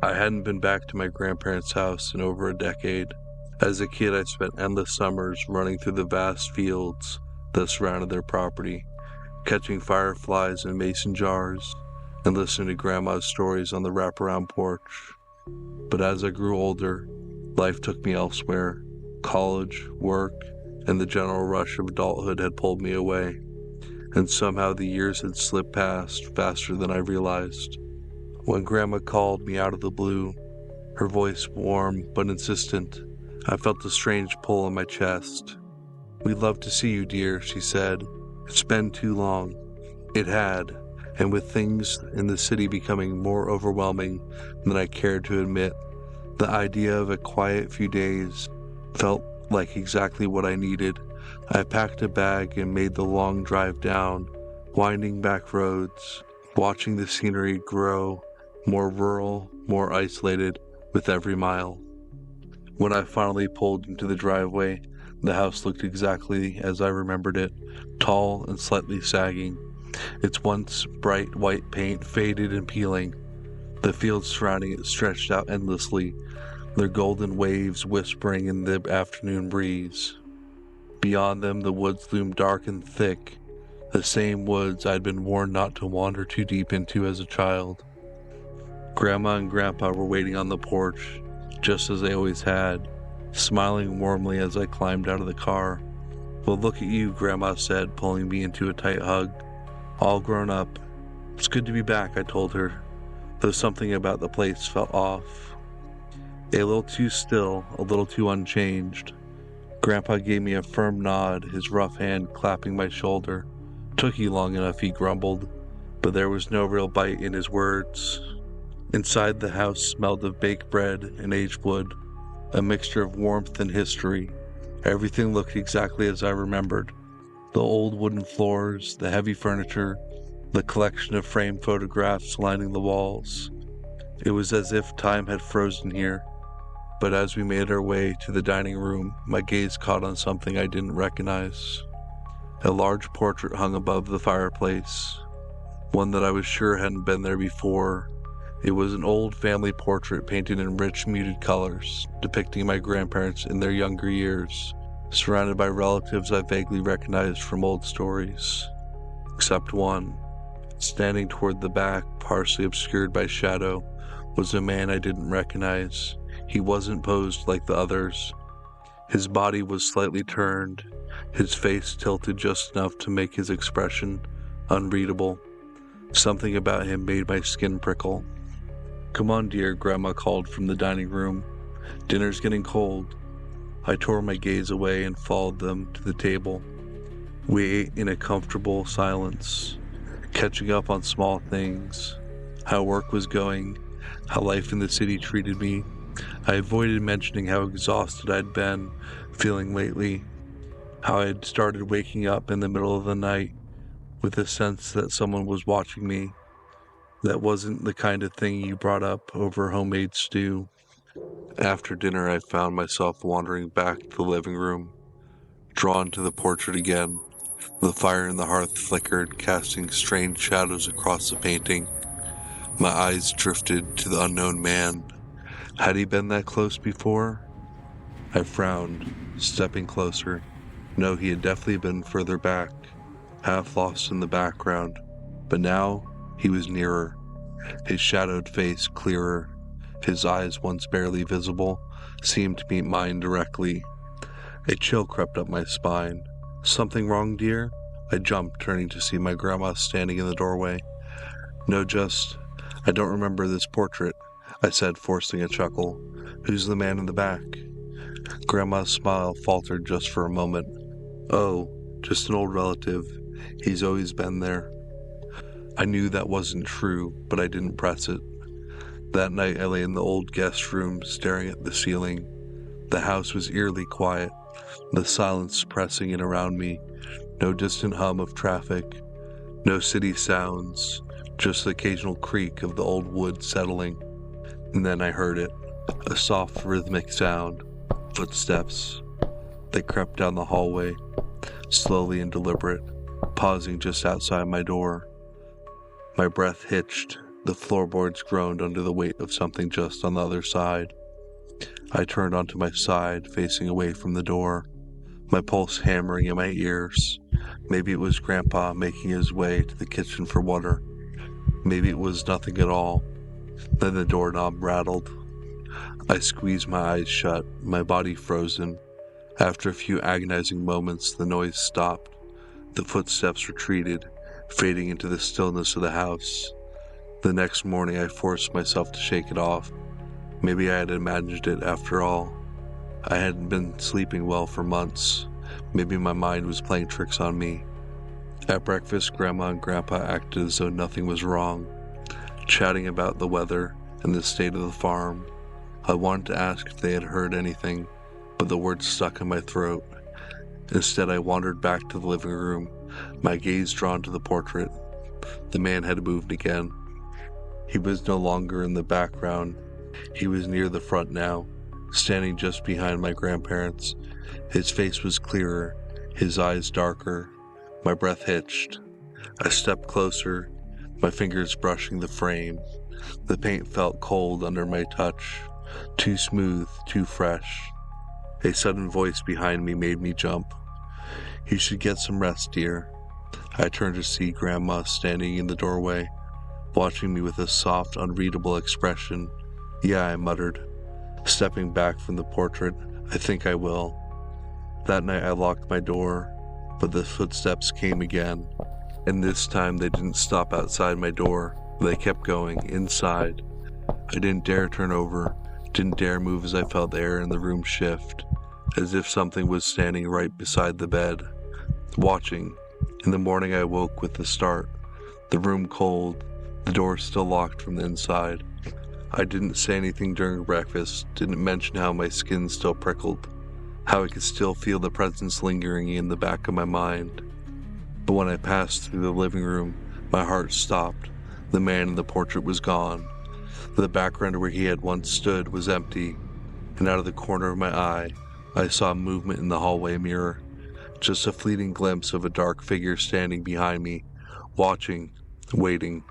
I hadn't been back to my grandparents' house in over a decade. As a kid, I spent endless summers running through the vast fields that surrounded their property, catching fireflies in mason jars, and listening to Grandma's stories on the wraparound porch. But as I grew older, life took me elsewhere. College, work, and the general rush of adulthood had pulled me away, and somehow the years had slipped past faster than I realized. When Grandma called me out of the blue, her voice warm but insistent, I felt a strange pull in my chest. "We'd love to see you, dear," she said. "It's been too long." It had, and with things in the city becoming more overwhelming than I cared to admit, the idea of a quiet few days felt like exactly what I needed. I packed a bag and made the long drive down, winding back roads, watching the scenery grow more rural, more isolated with every mile. When I finally pulled into the driveway, the house looked exactly as I remembered it, tall and slightly sagging. Its once bright white paint faded and peeling. The fields surrounding it stretched out endlessly, their golden waves whispering in the afternoon breeze. Beyond them, the woods loomed dark and thick, the same woods I'd been warned not to wander too deep into as a child. Grandma and Grandpa were waiting on the porch, just as they always had, smiling warmly as I climbed out of the car. "Well, look at you," Grandma said, pulling me into a tight hug. "All grown up." "It's good to be back," I told her, though something about the place felt off. A little too still, a little too unchanged. Grandpa gave me a firm nod, his rough hand clapping my shoulder. "Took you long enough," he grumbled, but there was no real bite in his words. Inside, the house smelled of baked bread and aged wood, a mixture of warmth and history. Everything looked exactly as I remembered. The old wooden floors, the heavy furniture, the collection of framed photographs lining the walls. It was as if time had frozen here. But as we made our way to the dining room, my gaze caught on something I didn't recognize. A large portrait hung above the fireplace, one that I was sure hadn't been there before. It was an old family portrait painted in rich, muted colors, depicting my grandparents in their younger years, surrounded by relatives I vaguely recognized from old stories. Except one. Standing toward the back, partially obscured by shadow, was a man I didn't recognize. He wasn't posed like the others. His body was slightly turned, his face tilted just enough to make his expression unreadable. Something about him made my skin prickle. "Come on, dear," Grandma called from the dining room. "Dinner's getting cold." I tore my gaze away and followed them to the table. We ate in a comfortable silence, catching up on small things, how work was going, how life in the city treated me. I avoided mentioning how exhausted I'd been feeling lately, how I'd started waking up in the middle of the night with a sense that someone was watching me. That wasn't the kind of thing you brought up over homemade stew. After dinner, I found myself wandering back to the living room, drawn to the portrait again. The fire in the hearth flickered, casting strange shadows across the painting. My eyes drifted to the unknown man. Had he been that close before? I frowned, stepping closer. No, he had definitely been further back, half lost in the background. But now, he was nearer, his shadowed face clearer. His eyes, once barely visible, seemed to meet mine directly. A chill crept up my spine. "Something wrong, dear?" I jumped, turning to see my grandma standing in the doorway. "No, I don't remember this portrait," I said, forcing a chuckle. "Who's the man in the back?" Grandma's smile faltered just for a moment. "Oh, just an old relative. He's always been there." I knew that wasn't true, but I didn't press it. That night I lay in the old guest room, staring at the ceiling. The house was eerily quiet, the silence pressing in around me. No distant hum of traffic, no city sounds, just the occasional creak of the old wood settling. And then I heard it, a soft rhythmic sound, footsteps. They crept down the hallway, slowly and deliberate, pausing just outside my door. My breath hitched, The floorboards groaned under the weight of something just on the other side. I turned onto my side, facing away from the door, my pulse hammering in my ears. Maybe it was Grandpa making his way to the kitchen for water. Maybe it was nothing at all. Then the doorknob rattled. I squeezed my eyes shut, my body frozen. After a few agonizing moments, the noise stopped. The footsteps retreated, fading into the stillness of the house. The next morning, I forced myself to shake it off. Maybe I had imagined it after all. I hadn't been sleeping well for months. Maybe my mind was playing tricks on me. At breakfast, Grandma and Grandpa acted as though nothing was wrong, chatting about the weather and the state of the farm. I wanted to ask if they had heard anything, but the words stuck in my throat. Instead, I wandered back to the living room, my gaze drawn to the portrait. The man had moved again. He was no longer in the background. He was near the front now, standing just behind my grandparents. His face was clearer, his eyes darker. My breath hitched. I stepped closer, my fingers brushing the frame. The paint felt cold under my touch, too smooth, too fresh. A sudden voice behind me made me jump. "You should get some rest, dear." I turned to see Grandma standing in the doorway, watching me with a soft, unreadable expression. "Yeah," I muttered, stepping back from the portrait. "I think I will." That night I locked my door, but the footsteps came again, and this time they didn't stop outside my door. They kept going, inside. I didn't dare turn over, didn't dare move as I felt the air in the room shift, as if something was standing right beside the bed, watching. In the morning I woke with the start, the room cold, the door still locked from the inside. I didn't say anything during breakfast, didn't mention how my skin still prickled, how I could still feel the presence lingering in the back of my mind. But when I passed through the living room, my heart stopped. The man in the portrait was gone. The background where he had once stood was empty, and out of the corner of my eye, I saw movement in the hallway mirror. Just a fleeting glimpse of a dark figure standing behind me, watching, waiting.